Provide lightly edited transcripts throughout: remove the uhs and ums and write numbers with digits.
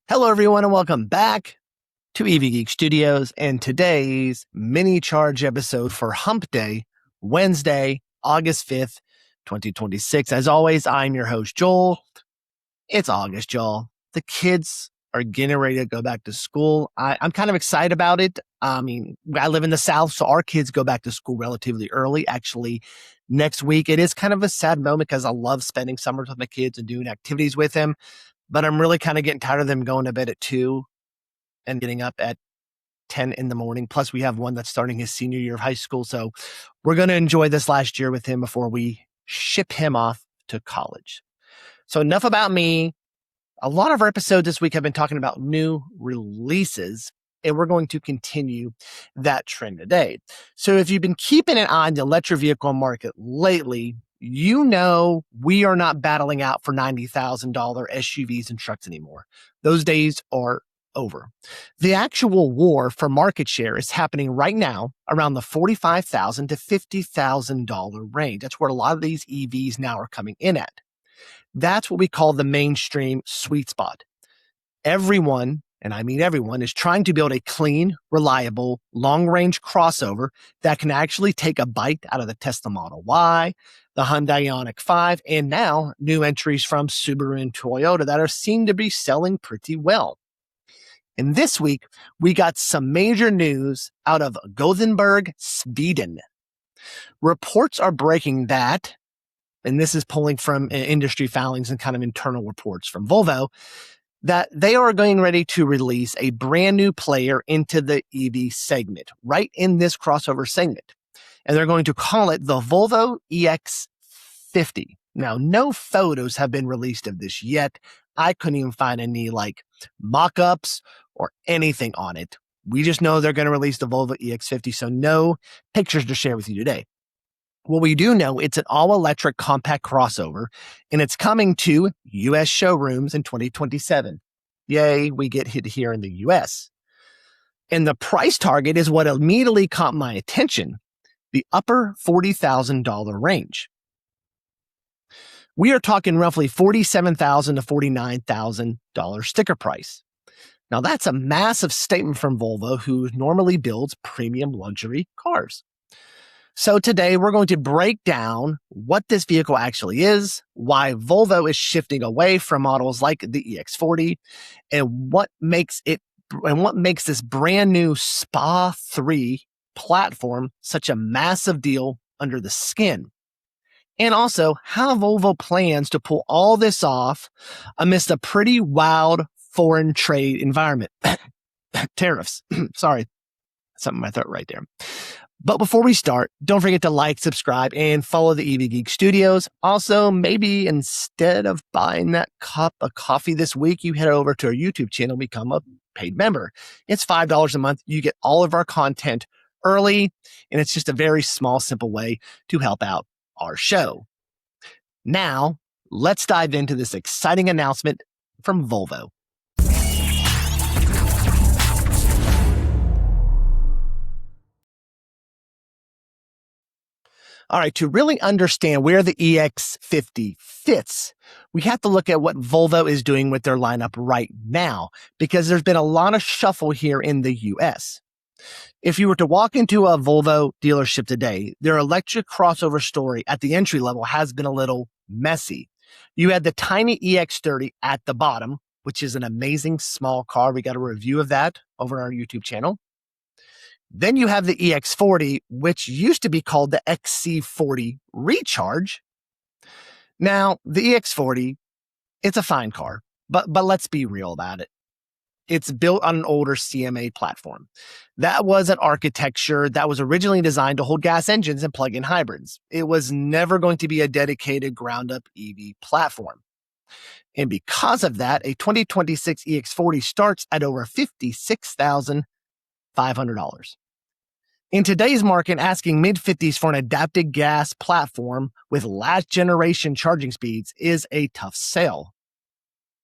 Hello, everyone, and welcome back to Geek Studios and today's mini charge episode for Hump Day, Wednesday, August 5th, 2026. As always, I'm your host, Joel. It's August, y'all. The kids are getting ready to go back to school. I'm kind of excited about it. I mean, I live in the South, so our kids go back to school relatively early. Actually, next week, it is kind of a sad moment because I love spending summers with my kids and doing activities with them. But I'm really kind of getting tired of them going to bed at 2 and getting up at 10 in the morning. Plus, we have one that's starting his senior year of high school. So we're going to enjoy this last year with him before we ship him off to college. So enough about me. A lot of our episodes this week have been talking about new releases, and we're going to continue that trend today. So if you've been keeping an eye on the electric vehicle market lately, you know we are not battling out for $90,000 SUVs and trucks anymore. Those days are over. The actual war for market share is happening right now around the $45,000 to $50,000 range. That's where a lot of these EVs now are coming in at. That's what we call the mainstream sweet spot. Everyone, and I mean everyone, is trying to build a clean, reliable, long-range crossover that can actually take a bite out of the Tesla Model Y, the Hyundai Ioniq 5, and now new entries from Subaru and Toyota that are seen to be selling pretty well. And this week, we got some major news out of Gothenburg, Sweden. Reports are breaking that, and this is pulling from industry filings and kind of internal reports from Volvo, that they are going ready to release a brand new player into the EV segment, right in this crossover segment. And they're going to call it the Volvo EX50. Now, no photos have been released of this yet. I couldn't even find any mock-ups or anything on it. We just know they're going to release the Volvo EX50, so no pictures to share with you today. Well, we do know it's an all-electric compact crossover, and it's coming to U.S. showrooms in 2027. Yay, we get hit here in the U.S. And the price target is what immediately caught my attention, the upper $40,000 range. We are talking roughly $47,000 to $49,000 sticker price. Now, that's a massive statement from Volvo, who normally builds premium luxury cars. So today we're going to break down what this vehicle actually is, why Volvo is shifting away from models like the EX40, and what makes this brand new SPA 3 platform such a massive deal under the skin. And also how Volvo plans to pull all this off amidst a pretty wild foreign trade environment. Tariffs. Sorry, something in my throat right there. But before we start, don't forget to like, subscribe, and follow the EV Geek Studios. Also, maybe instead of buying that cup of coffee this week, you head over to our YouTube channel and become a paid member. It's $5 a month. You get all of our content early, and it's just a very small, simple way to help out our show. Now, let's dive into this exciting announcement from Volvo. All right, to really understand where the EX50 fits, we have to look at what Volvo is doing with their lineup right now, because there's been a lot of shuffle here in the US. If you were to walk into a Volvo dealership today, their electric crossover story at the entry level has been a little messy. You had the tiny EX30 at the bottom, which is an amazing small car. We got a review of that over on our YouTube channel. Then you have the EX40, which used to be called the XC40 Recharge. Now, the EX40, it's a fine car, but let's be real about it. It's built on an older CMA platform. That was an architecture that was originally designed to hold gas engines and plug-in hybrids. It was never going to be a dedicated ground-up EV platform. And because of that, a 2026 EX40 starts at over $56,500. In today's market, asking mid-50s for an adapted gas platform with last generation charging speeds is a tough sell.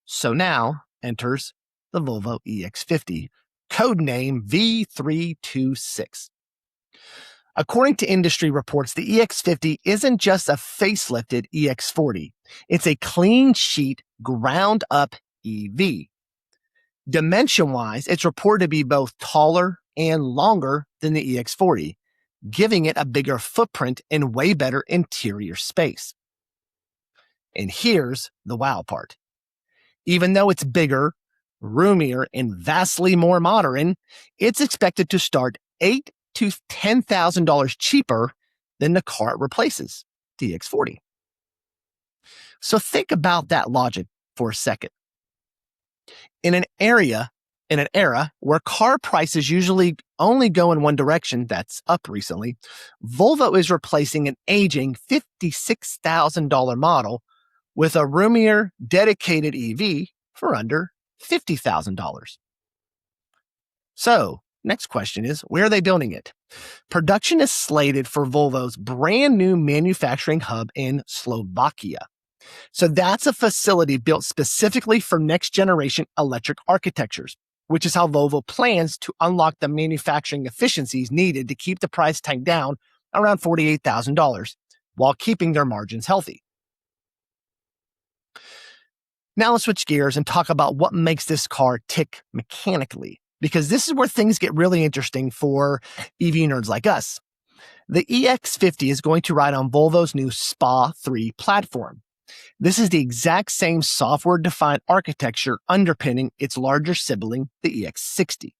So now enters the Volvo EX50, codename V326. According to industry reports, the EX50 isn't just a facelifted EX40. It's a clean sheet, ground up EV. Dimension-wise, it's reported to be both taller and longer than the EX40, giving it a bigger footprint and way better interior space. And here's the wow part. Even though it's bigger, roomier, and vastly more modern, it's expected to start $8,000 to $10,000 cheaper than the car it replaces, the EX40. So think about that logic for a second. In an era where car prices usually only go in one direction, that's up recently, Volvo is replacing an aging $56,000 model with a roomier, dedicated EV for under $50,000. So, next question is, where are they building it? Production is slated for Volvo's brand new manufacturing hub in Slovakia. So that's a facility built specifically for next generation electric architectures, which is how Volvo plans to unlock the manufacturing efficiencies needed to keep the price tag down around $48,000 while keeping their margins healthy. Now let's switch gears and talk about what makes this car tick mechanically, because this is where things get really interesting for EV nerds like us. The EX50 is going to ride on Volvo's new SPA 3 platform. This is the exact same software-defined architecture underpinning its larger sibling, the EX60.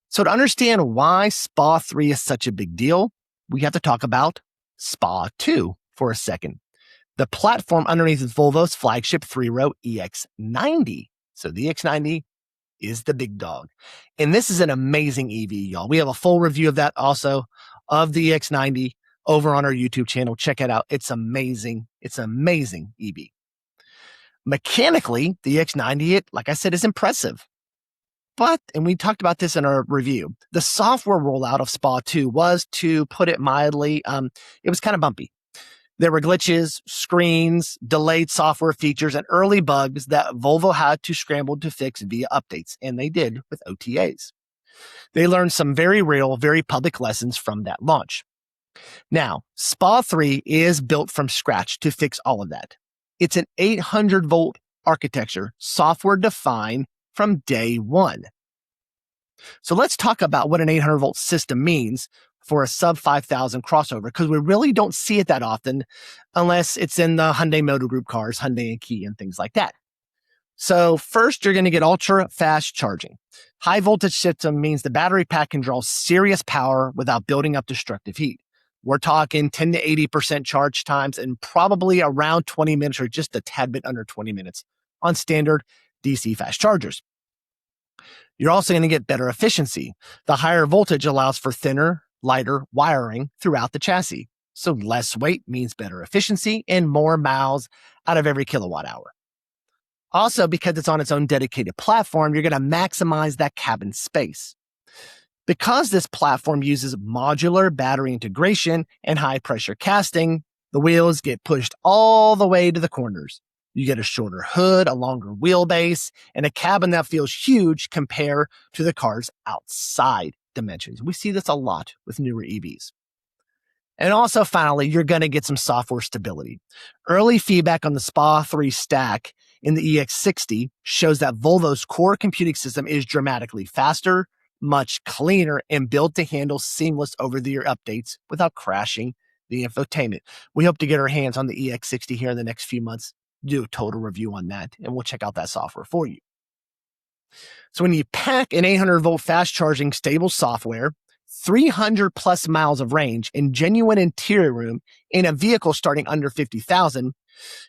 So to understand why SPA 3 is such a big deal, we have to talk about SPA 2 for a second. The platform underneath is Volvo's flagship 3-row EX90. So the EX90 is the big dog. And this is an amazing EV, y'all. We have a full review of that also, of the EX90 over on our YouTube channel. Check it out. It's amazing. It's an amazing EV. Mechanically, the EX90, like I said, is impressive. But, and we talked about this in our review, the software rollout of SPA 2 was, to put it mildly, it was kind of bumpy. There were glitches, screens, delayed software features, and early bugs that Volvo had to scramble to fix via updates, and they did with OTAs. They learned some very real, very public lessons from that launch. Now, SPA 3 is built from scratch to fix all of that. It's an 800-volt architecture, software-defined from day one. So let's talk about what an 800-volt system means for a sub 5,000 crossover, because we really don't see it that often unless it's in the Hyundai Motor Group cars, Hyundai and Kia and things like that. So first, you're going to get ultra fast charging. High voltage system means the battery pack can draw serious power without building up destructive heat. We're talking 10 to 80% charge times and probably around 20 minutes or just a tad bit under 20 minutes on standard DC fast chargers. You're also going to get better efficiency. The higher voltage allows for thinner, lighter wiring throughout the chassis. So less weight means better efficiency and more miles out of every kilowatt hour. Also, because it's on its own dedicated platform, you're going to maximize that cabin space. Because this platform uses modular battery integration and high pressure casting, the wheels get pushed all the way to the corners. You get a shorter hood, a longer wheelbase, and a cabin that feels huge compared to the car's outside dimensions. We see this a lot with newer EVs. And also, finally, you're going to get some software stability. Early feedback on the SPA 3 stack in the EX60 shows that Volvo's core computing system is dramatically faster, much cleaner, and built to handle seamless over-the-air updates without crashing the infotainment. We hope to get our hands on the EX60 here in the next few months, do a total review on that, and we'll check out that software for you. So when you pack an 800-volt fast-charging stable software, 300 plus miles of range, and genuine interior room in a vehicle starting under $50,000,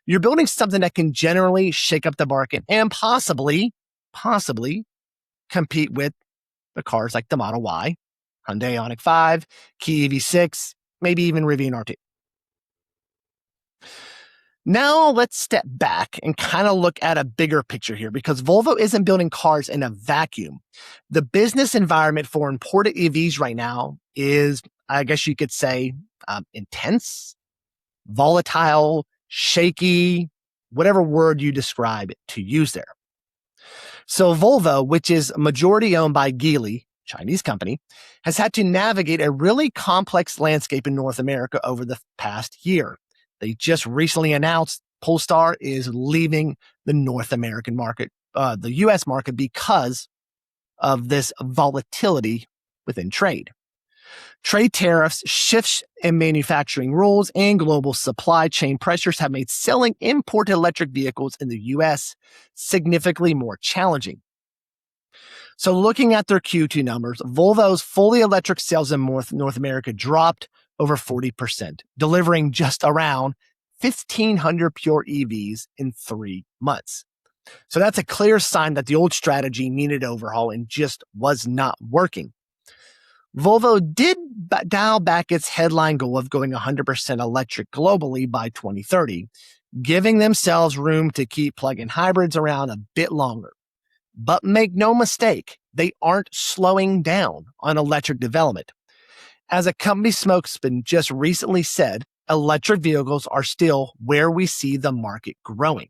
you're building something that can generally shake up the market and possibly compete with the cars like the Model Y, Hyundai Ioniq 5, Kia EV6, maybe even Rivian R2. Now let's step back and kind of look at a bigger picture here, because Volvo isn't building cars in a vacuum. The business environment for imported EVs right now is, I guess you could say, intense, volatile, shaky, whatever word you describe to use there. So Volvo, which is majority owned by Geely, Chinese company, has had to navigate a really complex landscape in North America over the past year. They just recently announced Polestar is leaving the North American market the U.S. market because of this volatility within trade. Trade tariffs, shifts in manufacturing rules, and global supply chain pressures have made selling imported electric vehicles in the U.S. significantly more challenging. So looking at their Q2 numbers, Volvo's fully electric sales in North America dropped over 40%, delivering just around 1,500 pure EVs in 3 months. So that's a clear sign that the old strategy needed overhaul and just was not working. Volvo did dial back its headline goal of going 100% electric globally by 2030, giving themselves room to keep plug-in hybrids around a bit longer. But make no mistake, they aren't slowing down on electric development. As a company spokesman just recently said, electric vehicles are still where we see the market growing.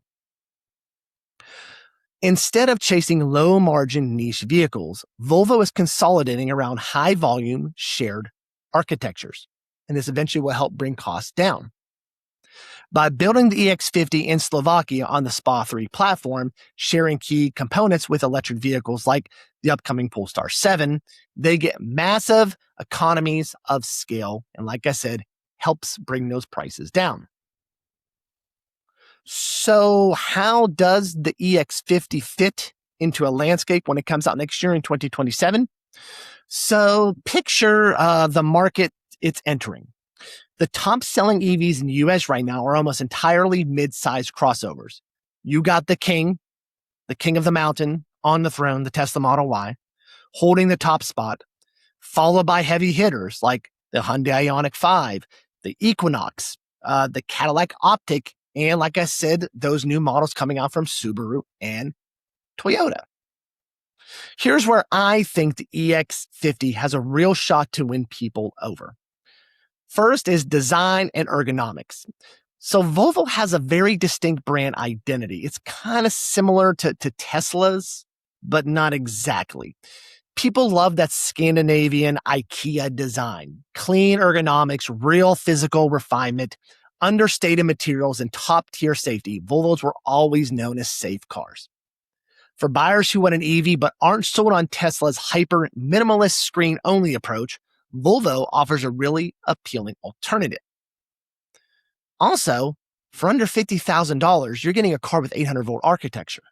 Instead of chasing low-margin niche vehicles, Volvo is consolidating around high-volume shared architectures, and this eventually will help bring costs down. By building the EX50 in Slovakia on the SPA3 platform, sharing key components with electric vehicles like the upcoming Polestar 7, they get massive economies of scale, and like I said, helps bring those prices down. So how does the EX50 fit into a landscape when it comes out next year in 2027? So picture the market it's entering. The top-selling EVs in the U.S. right now are almost entirely mid-sized crossovers. You got the king of the mountain, on the throne, the Tesla Model Y, holding the top spot, followed by heavy hitters like the Hyundai Ioniq 5, the Equinox, the Cadillac Optic, and like I said, those new models coming out from Subaru and Toyota. Here's where I think the EX50 has a real shot to win people over. First is design and ergonomics. So Volvo has a very distinct brand identity. It's kind of similar to Tesla's, but not exactly. People love that Scandinavian IKEA design, clean ergonomics, real physical refinement, understated materials, and top-tier safety. Volvos were always known as safe cars. For buyers who want an EV but aren't sold on Tesla's hyper-minimalist screen-only approach, Volvo offers a really appealing alternative. Also, for under $50,000, you're getting a car with 800-volt architecture.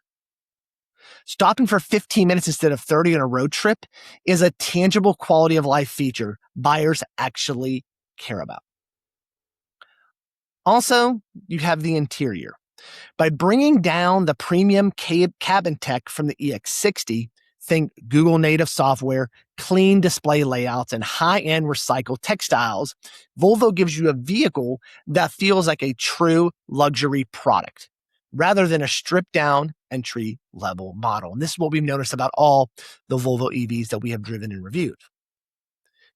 Stopping for 15 minutes instead of 30 on a road trip is a tangible quality of life feature buyers actually care about. Also, you have the interior. By bringing down the premium cabin tech from the EX60, think Google native software, clean display layouts, and high-end recycled textiles, Volvo gives you a vehicle that feels like a true luxury product, rather than a stripped-down entry-level model. And this is what we've noticed about all the Volvo EVs that we have driven and reviewed.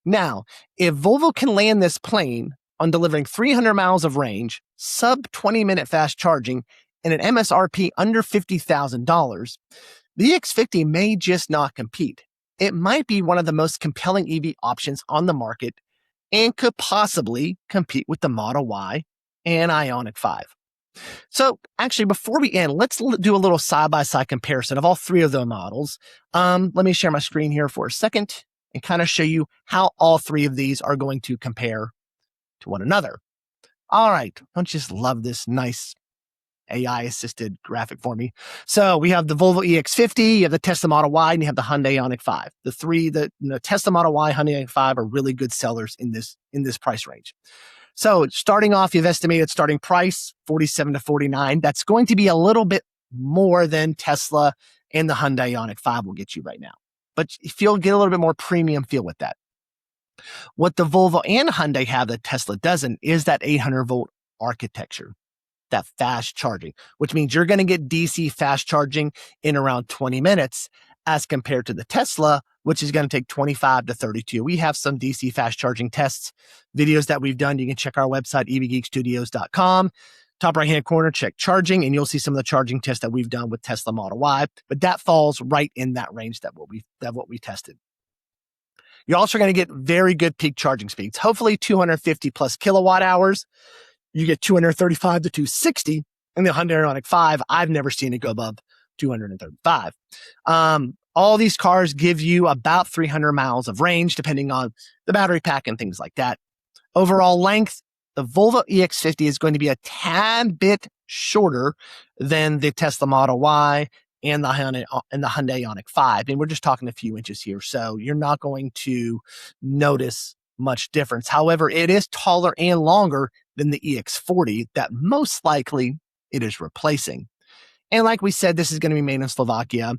Now, if Volvo can land this plane on delivering 300 miles of range, sub-20-minute fast charging, and an MSRP under $50,000, the EX50 may just not compete. It might be one of the most compelling EV options on the market and could possibly compete with the Model Y and Ioniq 5. So actually, before we end, let's do a little side-by-side comparison of all three of the models. Let me share my screen here for a second and kind of show you how all three of these are going to compare to one another. All right, don't you just love this nice AI-assisted graphic for me? So we have the Volvo EX50, you have the Tesla Model Y, and you have the Hyundai Ioniq 5. The Tesla Model Y, Hyundai Ioniq 5 are really good sellers in this price range. So starting off, you've estimated starting price, 47 to 49. That's going to be a little bit more than Tesla and the Hyundai Ioniq 5 will get you right now. But you'll get a little bit more premium feel with that. What the Volvo and Hyundai have that Tesla doesn't is that 800-volt architecture, that fast charging, which means you're going to get DC fast charging in around 20 minutes as compared to the Tesla, which is going to take 25 to 32. We have some DC fast charging tests, videos that we've done. You can check our website, evgeekstudios.com. Top right-hand corner, check charging, and you'll see some of the charging tests that we've done with Tesla Model Y. But that falls right in that range that what we tested. You're also going to get very good peak charging speeds, hopefully 250 plus kilowatt hours. You get 235 to 260. And the Hyundai Ioniq 5, I've never seen it go above 235. All these cars give you about 300 miles of range, depending on the battery pack and things like that. Overall length, the Volvo EX50 is going to be a tad bit shorter than the Tesla Model Y and the Hyundai Ioniq 5. And we're just talking a few inches here, so you're not going to notice much difference. However, it is taller and longer than the EX40 that most likely it is replacing. And like we said, this is going to be made in Slovakia.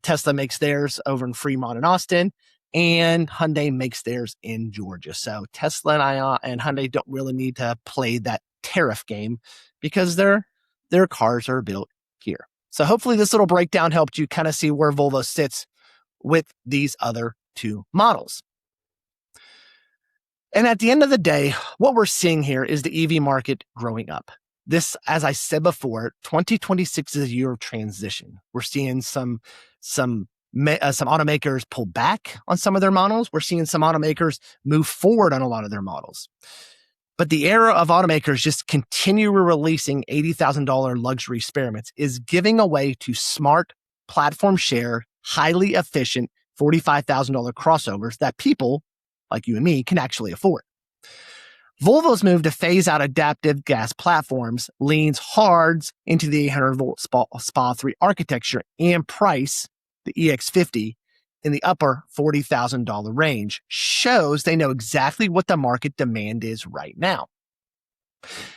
Tesla makes theirs over in Fremont and Austin, and Hyundai makes theirs in Georgia. So Tesla and Hyundai don't really need to play that tariff game because their cars are built here. So hopefully this little breakdown helped you kind of see where Volvo sits with these other two models. And at the end of the day, what we're seeing here is the EV market growing up. This, as I said before, 2026 is a year of transition. We're seeing some automakers pull back on some of their models. We're seeing some automakers move forward on a lot of their models. But the era of automakers just continue releasing $80,000 luxury experiments is giving away to smart, platform share, highly efficient $45,000 crossovers that people like you and me can actually afford. Volvo's move to phase out adaptive gas platforms leans hard into the 800-volt SPA3 architecture and price the EX50 in the upper $40,000 range shows they know exactly what the market demand is right now.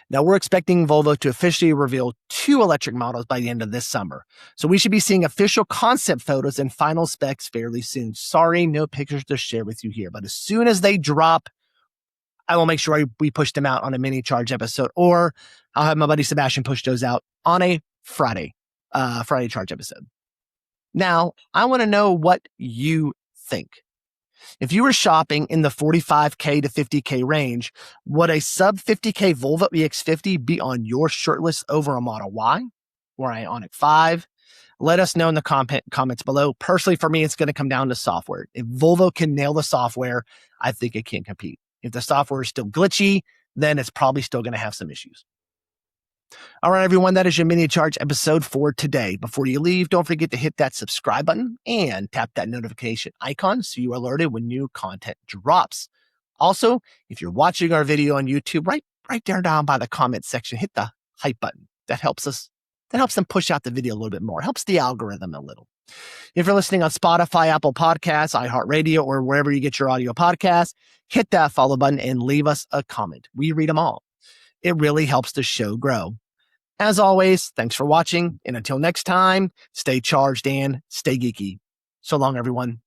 Now, we're expecting Volvo to officially reveal 2 electric models by the end of this summer. So we should be seeing official concept photos and final specs fairly soon. Sorry, no pictures to share with you here, but as soon as they drop, I will make sure we push them out on a mini charge episode, or I'll have my buddy Sebastian push those out on a Friday charge episode. Now, I want to know what you think. If you were shopping in the $45K to $50K range, would a sub $50K Volvo EX50 be on your shortlist over a Model Y or Ioniq 5? Let us know in the comments below. Personally, for me, it's going to come down to software. If Volvo can nail the software, I think it can compete. If the software is still glitchy, then it's probably still going to have some issues. All right, everyone, that is your mini charge episode for today. Before you leave, don't forget to hit that subscribe button and tap that notification icon so you're alerted when new content drops. Also, if you're watching our video on YouTube, right there down by the comment section, hit the hype button. That helps them push out the video a little bit more. It helps the algorithm a little. If you're listening on Spotify, Apple Podcasts, iHeartRadio, or wherever you get your audio podcasts, hit that follow button and leave us a comment. We read them all. It really helps the show grow. As always, thanks for watching, and until next time, stay charged and stay geeky. So long, everyone.